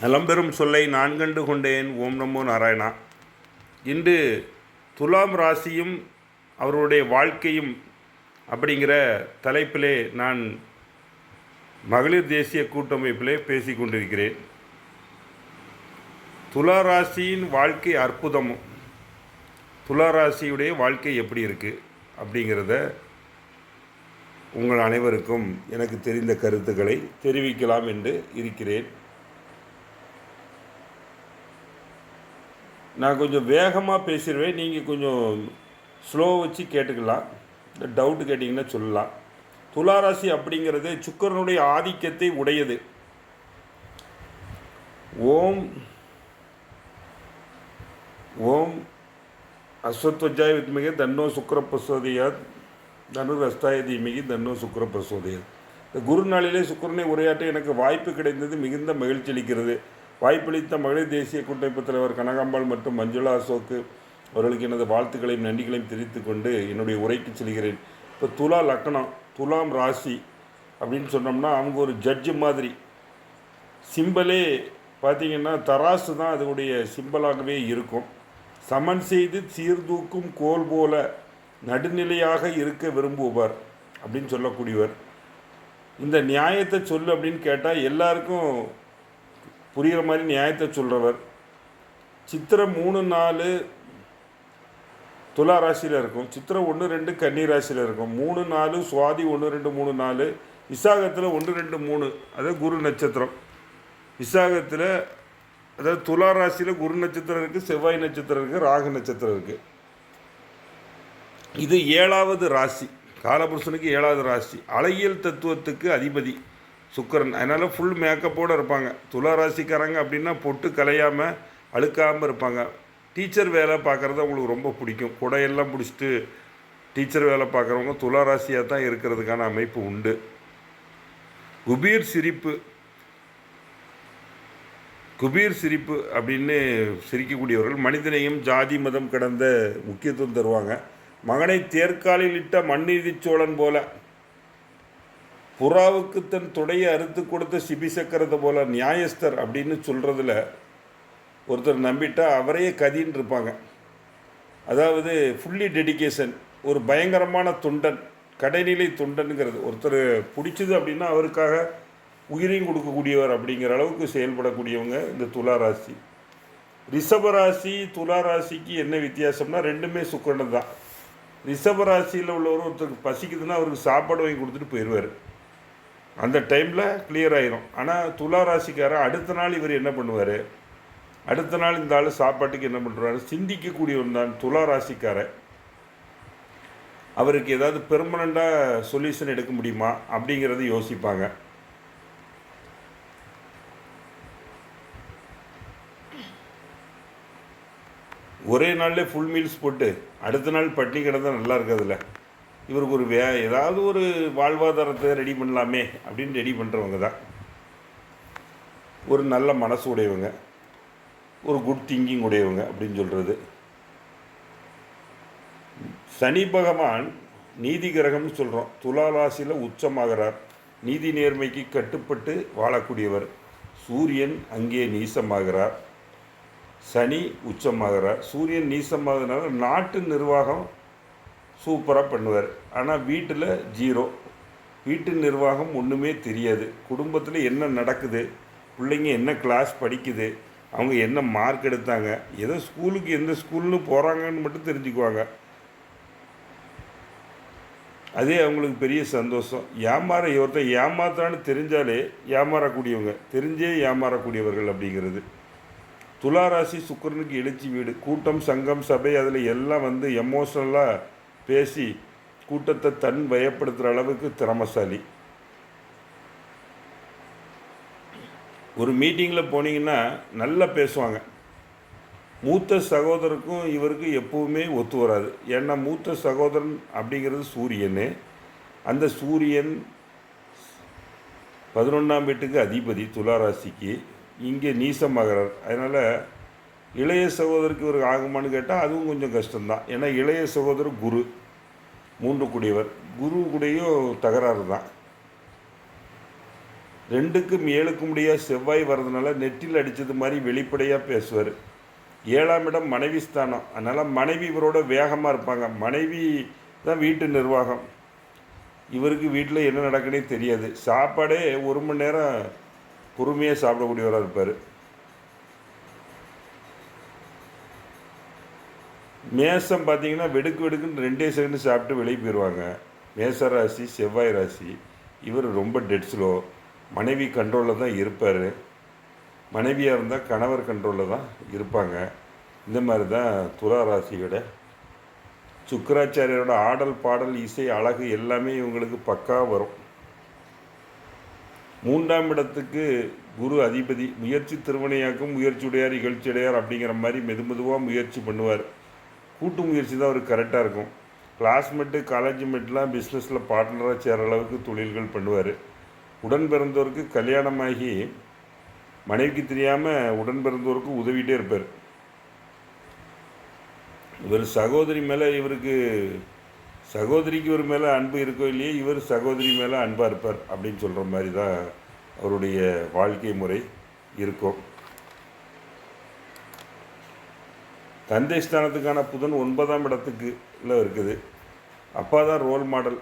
நலம்பெறும் சொல்லை நான் கண்டு கொண்டேன். ஓம் நமோ நாராயணா. இன்று துலாம் ராசியும் அவருடைய வாழ்க்கையும் அப்படிங்கிற தலைப்பிலே நான் மகளிர் தேசிய கூட்டமைப்பிலே பேசி கொண்டிருக்கிறேன். துலா ராசியின் வாழ்க்கை அற்புதமும் துலா ராசியுடைய வாழ்க்கை எப்படி இருக்குது அப்படிங்கிறத உங்கள் அனைவருக்கும் எனக்கு தெரிந்த கருத்துக்களை தெரிவிக்கலாம் என்று இருக்கிறேன். நான் கொஞ்சம் வேகமாக பேசிடுவேன், நீங்கள் கொஞ்சம் ஸ்லோ வச்சு கேட்டுக்கலாம். டவுட்டு கேட்டிங்கன்னா சொல்லலாம். துளாராசி அப்படிங்கிறது சுக்கிரனுடைய ஆதிக்கத்தை உடையது. ஓம் ஓம் அஸ்வத்வஜாய வித்மிகை தன்னோ சுக்கர பிரசோதயாத் தனுர் அஸ்தாய தீமிகி தன்னோ சுக்கர பிரசோதயாத். இந்த குரு நாளிலே சுக்கிரனை உரையாற்ற எனக்கு வாய்ப்பு கிடைத்தது மிகுந்த மகிழ்ச்சி அளிக்கிறது. வாய்ப்பளித்த மகளிர் தேசிய கூட்டமைப்பு தலைவர் கனகாம்பாள் மற்றும் மஞ்சுளா அசோக்கு அவர்களுக்கு எனது வாழ்த்துக்களையும் நன்றிகளையும் தெரிவித்துக் கொண்டு என்னுடைய உரைக்கு செல்கிறேன். இப்போ துலா லக்னம், துலாம் ராசி அப்படின்னு சொன்னோம்னா அவங்க ஒரு ஜட்ஜு மாதிரி. சிம்பலே பார்த்திங்கன்னா தராசு தான் அதனுடைய சிம்பலாகவே இருக்கும். சமன் செய்து சீர்தூக்கும் கோல் போல நடுநிலையாக இருக்க விரும்புவார் அப்படின்னு சொல்லக்கூடியவர். இந்த நியாயத்தை சொல்லு அப்படின்னு கேட்டால் எல்லாருக்கும் புரிகிற மாதிரி நியாயத்தை சொல்கிறவர். சித்திரை 3-4 துலா ராசியில் இருக்கும். சித்திரை 1-2 கன்னி ராசியில் இருக்கும். 3-4 சுவாதி 1-2-3-4 விசாகத்தில் 1-2-3 அதாவது குரு நட்சத்திரம். விசாகத்தில் அதாவது துலா ராசியில் குரு நட்சத்திரம் இருக்குது, செவ்வாய் நட்சத்திரம் இருக்குது, ராகு நட்சத்திரம் இருக்குது. இது 7வது ராசி, காலபுருஷனுக்கு 7வது ராசி. அழகியல் தத்துவத்துக்கு அதிபதி சுக்கிரன். அதனால் ஃபுல் மேக்கப்போடு இருப்பாங்க. துலா ராசிக்காரங்க அப்படின்னா பொட்டு கலையாமல் அழுக்காமல் இருப்பாங்க. டீச்சர் வேலை பார்க்குறது அவங்களுக்கு ரொம்ப பிடிக்கும். குடையெல்லாம் பிடிச்சிட்டு டீச்சர் வேலை பார்க்குறவங்க துலா ராசியாக தான் இருக்கிறதுக்கான அமைப்பு உண்டு. குபீர் சிரிப்பு அப்படின்னு சிரிக்கக்கூடியவர்கள் மனிதனையும் ஜாதி மதம் கடந்த முக்கியத்துவம் தருவாங்க. மகனை தேர்காலில் இட்ட மண்ணீதி சோழன் போல, புறாவுக்கு தன் தொடையை அறுத்து கொடுத்த சிபி சக்கரத்தை போல நியாயஸ்தர் அப்படின்னு சொல்கிறதுல ஒருத்தர் நம்பிட்டா அவரையே கதின்னு இருப்பாங்க. அதாவது ஃபுல்லி டெடிக்கேஷன், ஒரு பயங்கரமான தொண்டன், கடைநிலை தொண்டனுங்கிறது. ஒருத்தர் பிடிச்சது அப்படின்னா அவருக்காக உயிரையும் கொடுக்கக்கூடியவர் அப்படிங்கிற அளவுக்கு செயல்படக்கூடியவங்க இந்த துலா ராசி. ரிஷபராசி துளாராசிக்கு என்ன வித்தியாசம்னா ரெண்டுமே சுக்கிரன் தான். ரிஷபராசியில் உள்ளவர் ஒருத்தருக்கு பசிக்குதுன்னா அவருக்கு சாப்பாடு வாங்கி கொடுத்துட்டு போயிடுவார். அந்த டைமில் கிளியர் ஆகிரும். ஆனால் துலா ராசிக்காரர் அடுத்த நாள் இவர் என்ன பண்ணுவார், அடுத்த நாள் இந்த ஆள் சாப்பாட்டுக்கு என்ன பண்ணுறாரு, சிந்திக்கக்கூடியவன் தான் துலா ராசிக்காரர். அவருக்கு ஏதாவது பெர்மனண்ட்டாக சொல்யூஷன் எடுக்க முடியுமா அப்படிங்கிறத யோசிப்பாங்க. ஒரே நாள்லேயே ஃபுல் மீல்ஸ் போட்டு அடுத்த நாள் பட்டினி கிடந்தால் நல்லா இருக்காதுல்ல. இவருக்கு ஒரு ஏதாவது ஒரு வாழ்வாதாரத்தை ரெடி பண்ணலாமே அப்படின்னு ரெடி பண்ணுறவங்க தான். ஒரு நல்ல மனசு உடையவங்க, ஒரு குட் திங்கிங் உடையவங்க அப்படின்னு சொல்கிறது. சனி பகவான் நீதி கிரகம்னு சொல்கிறோம். துலா ராசியில் உச்சமாகிறார். நீதி நேர்மைக்கு கட்டுப்பட்டு வாழக்கூடியவர். சூரியன் அங்கே நீசமாகிறார், சனி உச்சமாகிறார். சூரியன் நீசமாகிறதுனால நாட்டு நிர்வாகம் சூப்பராக பண்ணுவார். ஆனால் வீட்டில் ஜீரோ. வீட்டு நிர்வாகம் ஒன்றுமே தெரியாது. குடும்பத்தில் என்ன நடக்குது, பிள்ளைங்க என்ன கிளாஸ் படிக்குது, அவங்க என்ன மார்க் எடுத்தாங்க, ஏதோ ஸ்கூலுக்கு எந்த ஸ்கூல்னு போகிறாங்கன்னு மட்டும் தெரிஞ்சுக்குவாங்க. அதே அவங்களுக்கு பெரிய சந்தோஷம். ஒருத்தர் ஏமாத்தான்னு தெரிஞ்சாலே ஏமாறக்கூடியவங்க, தெரிஞ்சே ஏமாறக்கூடியவர்கள் அப்படிங்கிறது. துளாராசி சுக்கிரனுக்கு எழுச்சி வீடு. கூட்டம், சங்கம், சபை அதில் எல்லாம் எமோஷ்னலாக பேசி கூட்டத்தை தன் வயப்படுத்துகிற அளவுக்கு திறமசாலி. ஒரு மீட்டிங்கில் போனீங்கன்னா நல்லா பேசுவாங்க. மூத்த சகோதரருக்கும் இவருக்கு எப்பவுமே ஒத்து வராது. ஏன்னா மூத்த சகோதரன் அப்படிங்கிறது சூரியன். அந்த சூரியன் 11ஆம் வீட்டுக்கு அதிபதி துளாராசிக்கு. இங்கே நீசமாகிறார். அதனால் இளைய சகோதரருக்கு இவருக்கு ஆகுமான்னு கேட்டால் அதுவும் கொஞ்சம் கஷ்டம்தான். ஏன்னா இளைய சகோதரர் குரு 3 கூடியவர். குரு கூடையும் தகராறு தான். 2க்கும் 7க்கும் முடிய செவ்வாய் வர்றதுனால நெற்றில் அடித்தது மாதிரி வெளிப்படையாக பேசுவார். 7ஆம் இடம் மனைவி ஸ்தானம். அதனால் மனைவி இவரோட வேகமாக இருப்பாங்க. மனைவி தான் வீட்டு நிர்வாகம். இவருக்கு வீட்டில் என்ன நடக்குன்னே தெரியாது. சாப்பாடே 1 மணி நேரம் பொறுமையாக சாப்பிடக்கூடியவராக இருப்பார். மேசம் பார்த்தீங்கன்னா வெடுக்குன்னு 2 செகண்டு சாப்பிட்டு வெளியே போயிடுவாங்க. மேச ராசி, செவ்வாய் ராசி. இவர் ரொம்ப டெட் ஸ்லோ. மனைவி கண்ட்ரோலில் தான் இருப்பார். மனைவியாக இருந்தால் கணவர் கண்ட்ரோலில் தான் இருப்பாங்க. இந்த மாதிரி தான் துலா ராசியோட சுக்கராச்சாரியரோட ஆடல், பாடல், இசை, அழகு எல்லாமே இவங்களுக்கு பக்கா வரும். 3ஆம் இடத்துக்கு குரு அதிபதி. முயற்சி திருவினையாக்கும், முயற்சியுடையார் இகழ்ச்சியுடையார் அப்படிங்கிற மாதிரி மெதுவாக முயற்சி பண்ணுவார். கூட்டு முயற்சி தான் அவருக்கு கரெக்டாக இருக்கும். கிளாஸ்மேட்டு, காலேஜ் மேட்லாம் பிஸ்னஸில் பார்ட்னராக சேர அளவுக்கு தொழில்கள் பண்ணுவார். உடன் பிறந்தவருக்கு கல்யாணமாகி மனைவிக்கு தெரியாமல் உடன் பிறந்தவருக்கு உதவிகிட்டே இருப்பார். இவர் சகோதரி மேலே சகோதரிக்கு இவர் மேலே அன்பு இருக்கோ இல்லையே, இவர் சகோதரி மேலே அன்பாக இருப்பார் அப்படின்னு சொல்கிற மாதிரி தான் அவருடைய வாழ்க்கை முறை இருக்கும். தந்தை ஸ்தானத்துக்கான புதன் 9ஆம் இடத்துக்குள்ள இருக்குது. அப்பா தான் ரோல் மாடல்.